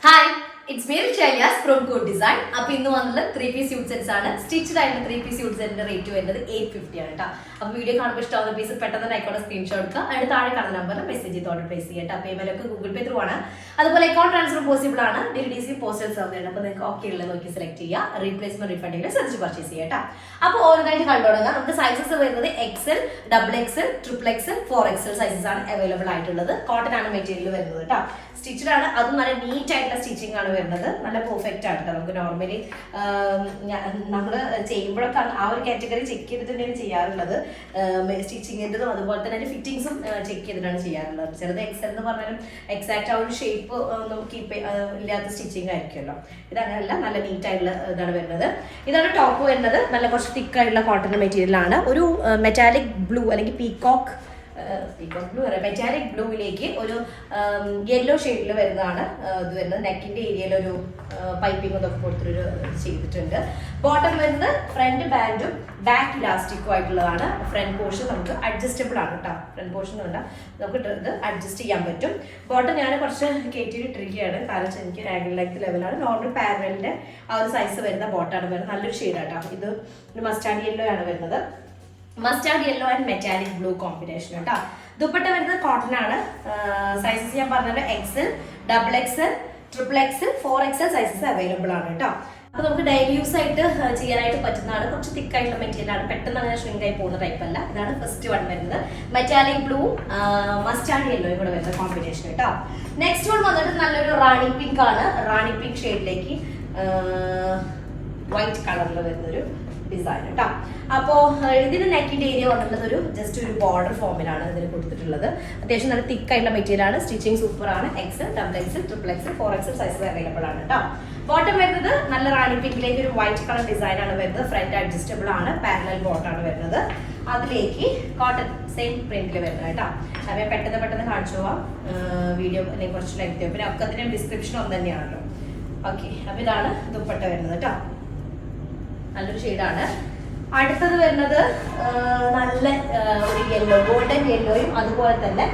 Hi, it's Mary Chalias from Code Design. അപ്പോൾ ഇന്ന് വന്നത് 3-piece സ്യൂട്ട് സെറ്റ്സ് ആണ്. സ്റ്റിച്ച്ഡ് ആയിട്ടുള്ള 3-piece സ്യൂട്ട് സെറ്റിന്റെ റേറ്റ് വരുന്നത് 850 ആണ് കേട്ടോ. അപ്പോൾ വീഡിയോ കാണുമ്പോൾ ഇഷ്ടമാവുന്ന പീസ് പെട്ടെന്ന് തന്നെ ആയിക്കോട്ടെ സ്ക്രീൻഷോട്ട് എടുക്കുക. അതിന് താഴെ കാണുന്ന നമ്പറിൽ മെസ്സേജ് ചെയ്ത് ഓർഡർ പ്ലേസ് ചെയ്യുക കേട്ടോ. പേയ്മെന്റ് ഒക്കെ ഗൂഗിൾ പേ ത്രൂ ആണ്. അതുപോലെ അക്കൗണ്ട് ട്രാൻസ്ഫർ പോസിബിൾ ആണ്. DTDC പോസ്റ്റൽ സർവീസ് ആണ്. അപ്പോൾ നിങ്ങൾക്ക് ഓക്കെ ഉള്ളത് നോക്കി സെലക്ട് ചെയ്യുക. റീപ്ലേസ്മെന്റ് റീഫണ്ടിങ്ങിൽ ശ്രദ്ധിച്ച് പർച്ചേസ് ചെയ്യുക കേട്ടോ. അപ്പോൾ ഓരോന്നായിട്ട് കണ്ടു തുടങ്ങാം. നമുക്ക് സൈസസ് വരുന്നത് XL, XXL, XXL, 4XL sizes ആണ് അവൈലബിൾ ആയിട്ടുള്ളത്. കോട്ടൺ ആണ് മെറ്റീരിയൽ വരുന്നത് കേട്ടോ. സ്റ്റിച്ചഡ് ആണ്, അതും നല്ല നീറ്റ് ആയിട്ടുള്ള സ്റ്റിച്ചിങ് ആണ് വരുന്നത്. നല്ല പെർഫെക്റ്റ് ആണ് കേട്ടോ. നമുക്ക് നോർമലി നമ്മൾ ചെയ്യുമ്പോഴൊക്കെ ആ ഒരു കാറ്റഗറി ചെക്ക് ചെയ്തിട്ട് തന്നെയാണ് ചെയ്യാറുള്ളത്. സ്റ്റിച്ചിങ്ങിൻ്റെതും അതുപോലെ തന്നെ അതിന്റെ ഫിറ്റിങ്സും ചെക്ക് ചെയ്തിട്ടാണ് ചെയ്യാറുള്ളത്. ചിലത് XL എന്ന് പറഞ്ഞാലും എക്സാക്ട് ആ ഒരു ഷേപ്പ് നമുക്ക് ഇല്ലാത്ത സ്റ്റിച്ചിങ് ആയിരിക്കുമല്ലോ. ഇതങ്ങനെയല്ല, നല്ല നീറ്റ് ആയിട്ടുള്ള ഇതാണ് വരുന്നത്. ഇതാണ് ടോപ്പ് വരുന്നത്. നല്ല കുറച്ച് തിക്കായിട്ടുള്ള കോട്ടൺ മെറ്റീരിയൽ ആണ്. ഒരു മെറ്റാലിക് ബ്ലൂ അല്ലെങ്കിൽ പീകോക്ക് ബ്ലൂ മെറ്റാലിക് ബ്ലൂവിലേക്ക് ഒരു യെല്ലോ ഷെയ്ഡിൽ വരുന്നതാണ് ഇത് വരുന്നത്. നെക്കിന്റെ ഏരിയയിൽ ഒരു പൈപ്പിംഗ് ഇതൊക്കെ കൊടുത്തിട്ടൊരു ചെയ്തിട്ടുണ്ട്. ബോട്ടം വരുന്നത് ഫ്രണ്ട് ബാൻഡും ബാക്ക് ഇലാസ്റ്റിക്കും ആയിട്ടുള്ളതാണ്. ഫ്രണ്ട് പോർഷൻ നമുക്ക് അഡ്ജസ്റ്റബിൾ ആണ് കേട്ടോ. ഫ്രണ്ട് പോർഷൻ വേണ്ട, നമുക്ക് ഇത് അഡ്ജസ്റ്റ് ചെയ്യാൻ പറ്റും. ബോട്ടം ഞാൻ കുറച്ച് കയറ്റിയിട്ടിരിക്കുകയാണ്, കാരണം എനിക്ക് ആംഗിൾ ലെങ്ത് ലെവലാണ്. നോർമൽ പാരലിന്റെ ആ ഒരു സൈസ് വരുന്ന ബോട്ടാണ് വരുന്നത്. നല്ലൊരു ഷെയ്ഡാട്ടോ. ഇത് ഒരു മസ്റ്റാർഡ് യെല്ലോ ആണ് വരുന്നത്. Mustard yellow and metallic blue combination കേട്ടോ. ദുപ്പട്ട വരുന്നത് കോട്ടൺ ആണ്. സൈസസ് ഞാൻ പറഞ്ഞത് XL, XXL, XXL, 4XL sizes available ആണ് കേട്ടോ. അപ്പൊ നമുക്ക് ഡെയിലി യൂസ് ആയിട്ട് ചെയ്യാനായിട്ട് പറ്റുന്നതാണ്. കുറച്ച് തിക്കായിട്ടുള്ള മെറ്റീരിയൽ ആണ്, പെട്ടെന്ന് അങ്ങനെ ഷ്രിങ്ക് ആയി പോകുന്ന ടൈപ്പ് അല്ല. ഇതാണ് ഫസ്റ്റ് വൺ വരുന്നത്. മെറ്റാലിക് ബ്ലൂ മസ്റ്റാർഡ് യെല്ലോ ഇവിടെ വരുന്ന കോമ്പിനേഷൻ കേട്ടോ. നെക്സ്റ്റ് വൺ വന്നിട്ട് നല്ലൊരു റാണി പിങ്ക് ആണ്. റാണി പിങ്ക് ഷെയ്ഡിലേക്ക് വൈറ്റ് കളറിൽ വരുന്നൊരു ഡിസൈൻ കേട്ടോ. അപ്പോൾ ഇതിന് നെക്കിന്റെ ഏരിയ വന്നിട്ടുള്ളത് ഒരു ജസ്റ്റ് ഒരു ബോർഡർ ഫോമിലാണ് ഇതിന് കൊടുത്തിട്ടുള്ളത്. അത്യാവശ്യം നല്ല തിക്കായിട്ടുള്ള മെറ്റീരിയൽ ആണ്. സ്റ്റിച്ചിങ് സൂപ്പർ ആണ്. XL, XXL, XXL, 4XL size available ആണ് കേട്ടോ. ബോട്ടം വരുന്നത് നല്ല റാണി പിങ്കിലേക്ക് ഒരു വൈറ്റ് കളർ ഡിസൈൻ ആണ് വരുന്നത്. ഫ്രണ്ട് അഡ്ജസ്റ്റബിൾ ആണ്. പാരലൽ ബോട്ടാണ് വരുന്നത്. അതിലേക്ക് കോട്ടൺ സെയിം പ്രിന്റിൽ വരുന്നത് കേട്ടോ. അപ്പോൾ പെട്ടെന്ന് കാണിച്ചു പോവാം. വീഡിയോ അല്ലെങ്കിൽ കുറച്ച് ലെങ്ത്, പിന്നെ ഒക്കെ അതിന്റെ ഡിസ്ക്രിപ്ഷൻ ഒന്ന് തന്നെയാണല്ലോ. ഓക്കെ, അപ്പോൾ ഇതാണ് ദുപ്പട്ട വരുന്നത് കേട്ടോ. നല്ലൊരു ഷെയ്ഡാണ്. അടുത്തത് വരുന്നത് നല്ല ഒരു യെല്ലോ, ഗോൾഡൻ യെല്ലോയും അതുപോലെ തന്നെ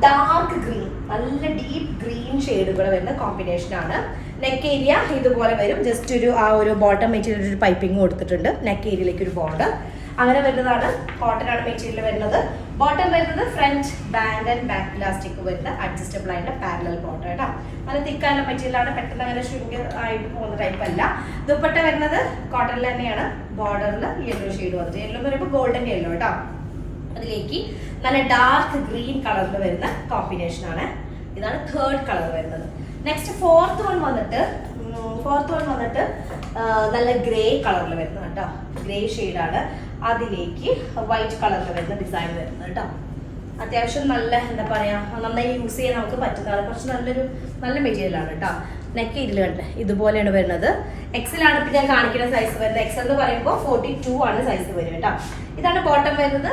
ഡാർക്ക് ഗ്രീൻ, നല്ല ഡീപ്പ് ഗ്രീൻ ഷെയ്ഡുകൾ വരുന്ന കോമ്പിനേഷൻ ആണ്. നെക്ക് ഏരിയ ഇതുപോലെ വരും. ജസ്റ്റ് ഒരു ആ ഒരു ബോട്ടം മെറ്റീരിയൽ ഒരു പൈപ്പിംഗ് കൊടുത്തിട്ടുണ്ട്. നെക്ക് ഏരിയയിലേക്ക് ഒരു ബോർഡർ അങ്ങനെ വരുന്നതാണ്. കോട്ടൺ ആണ് മെറ്റീരിയൽ വരുന്നത്. ബോട്ടം വരുന്നത് front band and back elastic വരുന്ന അഡ്ജസ്റ്റബിൾ ആയിട്ട് പാരലൽ ബോട്ടം കേട്ടോ. നല്ല തിക്കായുള്ള മെറ്റീരിയൽ ആണ്, പെട്ടെന്ന് അങ്ങനെ ഷ്രിങ്ക് ആയിട്ട് പോകുന്ന ടൈപ്പ് അല്ല. ദുപ്പട്ട വരുന്നത് കോട്ടണിൽ തന്നെയാണ്. ബോർഡറിൽ യെല്ലോ ഷെയ്ഡ് വന്നിട്ട്, യെല്ലോ എന്ന് പറയുമ്പോൾ ഗോൾഡൻ യെല്ലോ കേട്ടോ. അതിലേക്ക് നല്ല ഡാർക്ക് ഗ്രീൻ കളറിൽ വരുന്ന കോമ്പിനേഷൻ ആണ്. ഇതാണ് തേർഡ് കളർ വരുന്നത്. നെക്സ്റ്റ് ഫോർത്ത് വൺ വന്നിട്ട് നല്ല ഗ്രേ കളറിൽ വരുന്നത് കേട്ടോ. ഗ്രേ ഷെയ്ഡാണ്. അതിലേക്ക് വൈറ്റ് കളറിൽ വരുന്ന ഡിസൈൻ വരുന്നത് കേട്ടോ. അത്യാവശ്യം നല്ല എന്താ പറയാ, നന്നായി യൂസ് ചെയ്യാൻ നമുക്ക് പറ്റുന്നതാണ്. കുറച്ച് നല്ല മെറ്റീരിയൽ ആണ് കേട്ടോ. നെക്ക് ഇതിൽ കണ്ടേ ഇതുപോലെയാണ് വരുന്നത്. XL ആണ് ഇപ്പം ഞാൻ കാണിക്കുന്ന സൈസ് വരുന്നത്. XL എന്ന് പറയുമ്പോൾ 42 ആണ് സൈസ് വരും കേട്ടോ. ഇതാണ് ബോട്ടം വരുന്നത്.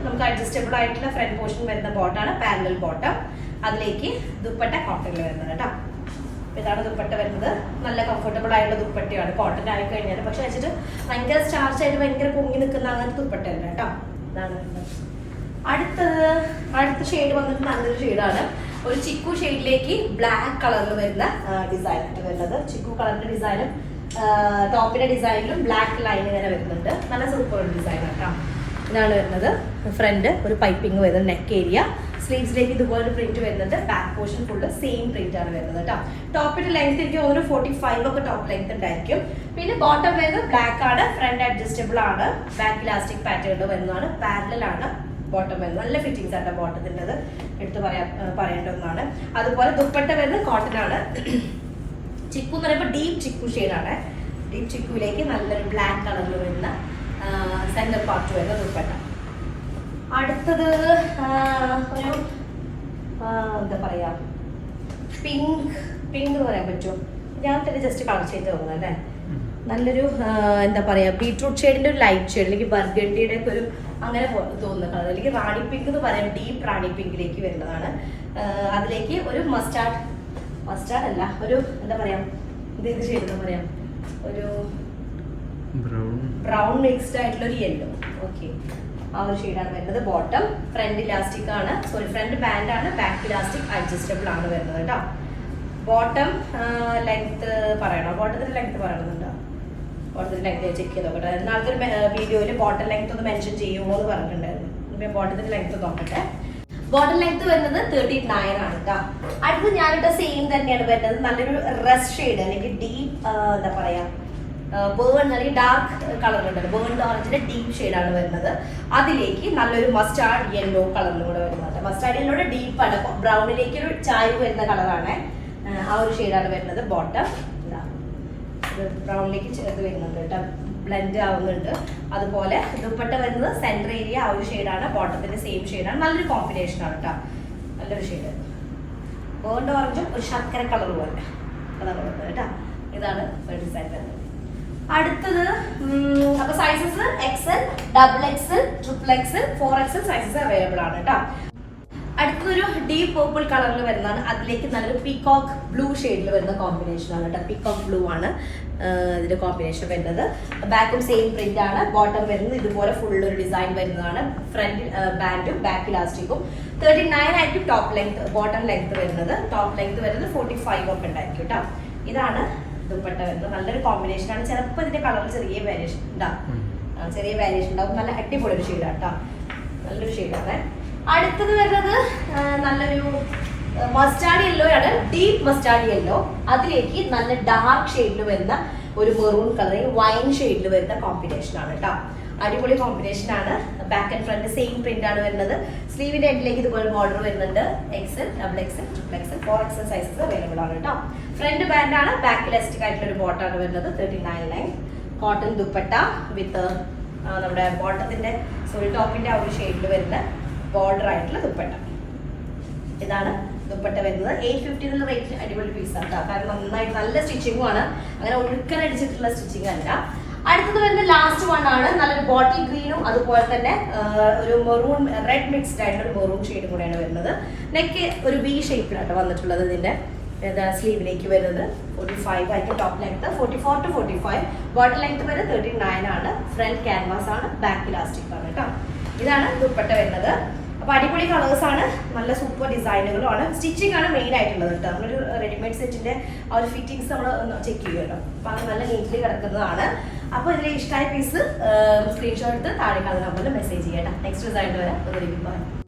നമുക്ക് അഡ്ജസ്റ്റബിൾ ആയിട്ടുള്ള ഫ്രണ്ട് പോർഷൻ വരുന്ന ബോട്ടാണ്, പാരലൽ ബോട്ടം. അതിലേക്ക് ദുപ്പട്ട കോട്ടണിൽ വരുന്നത് കേട്ടോ. ഇതാണ് ദുപ്പട്ട വരുന്നത്. നല്ല കംഫർട്ടബിൾ ആയിട്ടുള്ള ദുപ്പട്ടയാണ്. കോട്ടൺ ആയി കഴിഞ്ഞാൽ പക്ഷെ വെച്ചിട്ട് ഭയങ്കര സ്റ്റാർച്ച് ആയിട്ട് ഭയങ്കര പൊങ്ങി നിൽക്കുന്ന അങ്ങനത്തെ ദുപ്പട്ടയല്ല കേട്ടോ. ഇതാണ് വരുന്നത്. അടുത്ത ഷെയ്ഡ് വന്നിട്ട് നല്ലൊരു ഷെയ്ഡാണ്. ഒരു ചിക്കു ഷെയ്ഡിലേക്ക് ബ്ലാക്ക് കളറിൽ വരുന്ന ഡിസൈൻ ആണ് വരുന്നത്. ചിക്കു കളറിന്റെ ഡിസൈനും ടോപ്പിന്റെ ഡിസൈനിലും ബ്ലാക്ക് ലൈൻ ഇങ്ങനെ വരുന്നുണ്ട്. നല്ല സൂപ്പർ ഡിസൈൻ കേട്ടോ. ഇതാണ് വരുന്നത്. ഫ്രണ്ട് ഒരു പൈപ്പിംഗ് വരുന്നത്. നെക്ക് ഏരിയ സ്ലീവ്സിലേക്ക് ഇതുപോലെ പ്രിന്റ് വരുന്നുണ്ട്. Back portion full same print ആണ് വരുന്നത് കേട്ടോ. ടോപ്പിന്റെ ലെങ്ത് എനിക്ക് തോന്നുന്നു 45 ഒക്കെ ടോപ്പ് ലെങ്ത് ഉണ്ടായിരിക്കും. പിന്നെ ബോട്ടം വരുന്നത് ബ്ലാക്ക് ആണ്. ഫ്രണ്ട് അഡ്ജസ്റ്റബിൾ ആണ്. ബാക്ക് ഇലാസ്റ്റിക് പാറ്റേണിൽ വരുന്നതാണ്. പാരലൽ ആണ് ബോട്ടം വരുന്നത്. നല്ല ഫിറ്റിംഗ്സ് ആണ് ബോട്ടത്തിൻ്റെത്, എടുത്ത് പറയേണ്ട ഒന്നാണ്. അതുപോലെ ദുപ്പട്ട വരുന്നത് കോട്ടൺ ആണ്. ചിക്കു എന്ന് പറയുമ്പോൾ ഡീപ്പ് ചിക്കു ഷെയ്ഡാണ്. ഡീപ്പ് ചിക്കുവിലേക്ക് നല്ലൊരു ബ്ലാക്ക് കളറിൽ വരുന്ന സെന്റർ പാർട്ട് വരുന്ന ദുപ്പട്ട. അടുത്തത് ഒരു എന്താ പറയാ, പിങ്ക് എന്ന് പറയാൻ പറ്റുമോ? ഞാൻ തന്നെ ജസ്റ്റ് കളർ ചെയ്ത് തോന്നുന്നത് അല്ലേ. നല്ലൊരു എന്താ പറയാ, ബീട്രൂട്ട് ഷെയ്ഡിന്റെ ഒരു ലൈറ്റ് ഷെയ്ഡ്, അല്ലെങ്കിൽ ബർഗണ്ടിയുടെ ഒക്കെ ഒരു അങ്ങനെ തോന്നുന്ന കളർ, അല്ലെങ്കിൽ റാണി പിങ്ക് എന്ന് പറയാം. ഡീപ്പ് റാണി പിങ്കിലേക്ക് വരുന്നതാണ്. അതിലേക്ക് ഒരു മസ്റ്റാർഡ് അല്ല, ഒരു എന്താ പറയാ, ഇത് ഷെയ്ഡ് എന്താ പറയാ, ഒരു ബ്രൗൺ മിക്സ്ഡ് ആയിട്ടുള്ള ഒരു യെല്ലോ. ഓക്കെ, ആ ഒരു ഷെയ്ഡാണ് വരുന്നത്. ബോട്ടം ഫ്രണ്ട് ഇലാസ്റ്റിക് ആണ്, ഫ്രണ്ട് ബാൻഡ് ആണ്. ബാക്ക് ഇലാസ്റ്റിക് അഡ്ജസ്റ്റബിൾ ആണ് വരുന്നത് കേട്ടോ. ബോട്ടം ലെങ്ത് പറയണോ? ബോട്ടത്തിന്റെ ലെങ്ത് പറയണമെന്നുണ്ടോ? ബോട്ടത്തിന്റെ ലെങ്ത് ചെക്ക് ചെയ്ത് നോക്കട്ടെ. നാളത്തെ ഒരു വീഡിയോയിൽ ബോട്ടം ലെങ്ത് ഒന്ന് മെൻഷൻ ചെയ്യുമോ എന്ന് പറഞ്ഞിട്ടുണ്ടായിരുന്നു. ഇപ്പം ബോട്ടത്തിന്റെ ലെങ്ത് നോക്കട്ടെ. ബോട്ടം ലെങ്ത് വരുന്നത് 39 ആണ് കേട്ടോ. അടുത്ത് ഞാനിവിടെ സെയിം തന്നെയാണ് വരുന്നത്. നല്ലൊരു റെസ്റ്റ് ഷെയ്ഡ് അല്ലെങ്കിൽ ഡീപ്പ് എന്താ പറയാ ബേൺ അല്ലെങ്കിൽ ഡാർക്ക് കളർ ഉണ്ടല്ലോ, ബേൺ ഓറഞ്ചിന്റെ ഡീപ്പ് ഷെയ്ഡാണ് വരുന്നത്. അതിലേക്ക് നല്ലൊരു മസ്റ്റാർഡ് യെല്ലോ കളറിലും കൂടെ വരുന്നത്. മസ്റ്റാർഡ് യെല്ലോയുടെ ഡീപ്പാണ്, ബ്രൗണിലേക്ക് ഒരു ചായവ് വരുന്ന കളറാണ്. ആ ഒരു ഷെയ്ഡാണ് വരുന്നത്. ബോട്ടം ബ്രൗണിലേക്ക് ചേർത്ത് വരുന്നുണ്ട് കേട്ടോ, ബ്ലെൻഡ് ആവുന്നുണ്ട്. അതുപോലെ ദുപ്പട്ട വരുന്നത് സെന്റർ ഏരിയ ആ ഒരു ഷെയ്ഡാണ്, ബോട്ടത്തിന്റെ സെയിം ഷെയ്ഡാണ്. നല്ലൊരു കോമ്പിനേഷൻ ആണ് കേട്ടോ, നല്ലൊരു ഷെയ്ഡ്. ബേൺ ഓറഞ്ചും ഒരു ശർക്കര കളർ പോലെ അതാണ് വരുന്നത് കേട്ടോ. ഇതാണ് ഡിസൈൻ വരുന്നത്. അടുത്തത് അപ്പൊ sizes XL, XXL, XXL, 4XL sizes available ആണ് കേട്ടോ. അടുത്തൊരു ഡീപ്പ് പേർപ്പിൾ കളറിൽ വരുന്നതാണ്. അതിലേക്ക് നല്ലൊരു പീകോക്ക് ബ്ലൂ ഷെയ്ഡിൽ വരുന്ന കോമ്പിനേഷൻ ആണ് കേട്ടോ. പീകോക്ക് ബ്ലൂ ആണ് ഇതിന്റെ കോമ്പിനേഷൻ വരുന്നത്. ബാക്കും സെയിം പ്രിന്റ് ആണ്. ബോട്ടം വരുന്നത് ഇതുപോലെ ഫുൾ ഒരു ഡിസൈൻ വരുന്നതാണ്. Front ബാൻഡും back ഇലാസ്റ്റിക്കും. 39 ആയിരിക്കും ടോപ്പ് ലെങ്ത്, ബോട്ടം ലെങ്ത് വരുന്നത്. ടോപ്പ് ലെങ്ത് വരുന്നത് 45 ഒക്കെ ഉണ്ടായിരിക്കും കേട്ടോ. ഇതാണ് ദുപ്പട്ട വരുന്നത്. നല്ലൊരു കോമ്പിനേഷൻ ആണ്. ചിലപ്പോൾ ഇതിന്റെ കളറിൽ ചെറിയ വേരിയേഷൻ ഉണ്ടാവും, നല്ല അടിപൊളി ഒരു ഷെയ്ഡാണ് കേട്ടോ, നല്ലൊരു ഷെയ്ഡാണ്. അടുത്തത് വരുന്നത് നല്ലൊരു മസ്റ്റാർഡ് യെല്ലോ ആണ്, ഡീപ്പ് മസ്റ്റാർഡ് യെല്ലോ. അതിലേക്ക് നല്ല ഡാർക്ക് ഷെയ്ഡിൽ വരുന്ന ഒരു മെറൂൺ കളർ, വൈൻ ഷെയ്ഡിൽ വരുന്ന കോമ്പിനേഷൻ ആണ് കേട്ടോ. അടിപൊളി കോമ്പിനേഷൻ ആണ്. Back and front same print ആണ് വരുന്നത്. സ്ലീവിന്റെ എൻഡിലേക്ക് ഇതുപോലെ ബോർഡർ വരുന്നുണ്ട്. XL, XXL, XXL, 4XL sizes available ആണ് കേട്ടോ. ഫ്രണ്ട് ബാൻഡ് ആണ്, ബാക്ക് ഇലാസ്റ്റിക് ആയിട്ടുള്ള ഒരു ബോട്ടാണ് വരുന്നത്. 39 ലൈൻ കോട്ടൺ ദുപ്പട്ട വിത്ത് നമ്മുടെ ബോട്ടത്തിന്റെ ടോപ്പിന്റെ ആ ഒരു ഷെയ്ഡിൽ വരുന്ന ബോർഡർ ആയിട്ടുള്ള ദുപ്പട്ട. ഇതാണ് ദുപ്പട്ട വരുന്നത്. 850 എന്നുള്ള റേറ്റ് അടിപൊളി പീസാണ് കേട്ടോ. കാരണം നന്നായിട്ട് നല്ല സ്റ്റിച്ചിങ്ങും ആണ്, അങ്ങനെ ഒഴുക്കനടിച്ചിട്ടുള്ള സ്റ്റിച്ചിങ് അല്ല. അടുത്തത് വരുന്ന ലാസ്റ്റ് വൺ ആണ്. നല്ലൊരു ബോട്ടിൽ ഗ്രീനും അതുപോലെ തന്നെ ഒരു മെറൂൺ റെഡ് മിക്സ്ഡ് ആയിട്ടുള്ള ഒരു മെറൂൺ ഷെയ്ഡും കൂടെയാണ് വരുന്നത്. നെക്ക് ഒരു V ഷേപ്പിലാണ് വന്നിട്ടുള്ളത്. ഇതിന്റെ സ്ലീവിലേക്ക് വരുന്നത് 45 ആയിരിക്കും top length, 44 to 45. Bottom length വരുന്നത് 39 ആണ്. ഫ്രണ്ട് ക്യാൻവാസ് ആണ്, ബാക്ക് ഇലാസ്റ്റിക് ആണ് കേട്ടോ. ഇതാണ് ദുപ്പട്ട വരുന്നത്. അപ്പൊ അടിപൊളി കളേഴ്സ് ആണ്, നല്ല സൂപ്പർ ഡിസൈനുകളും ആണ്. സ്റ്റിച്ചിങ് ആണ് മെയിൻ ആയിട്ടുള്ളത് കേട്ടോ. നമ്മളൊരു റെഡിമെയ്ഡ് സെറ്റിന്റെ ആ ഒരു ഫിറ്റിംഗ്സ് നമ്മൾ ചെക്ക് ചെയ്യുമല്ലോ, അപ്പൊ അത് നല്ല നീറ്റ്ലി കിടക്കുന്നതാണ്. അപ്പൊ ഇതിലെ ഇഷ്ടമായ പീസ് സ്ക്രീൻഷോട്ട് എടുത്ത് താഴെ കാണുന്ന നമ്പറിൽ മെസ്സേജ് ചെയ്യട്ടോ. നെക്സ്റ്റ് ഡിസൈൻ വരെ.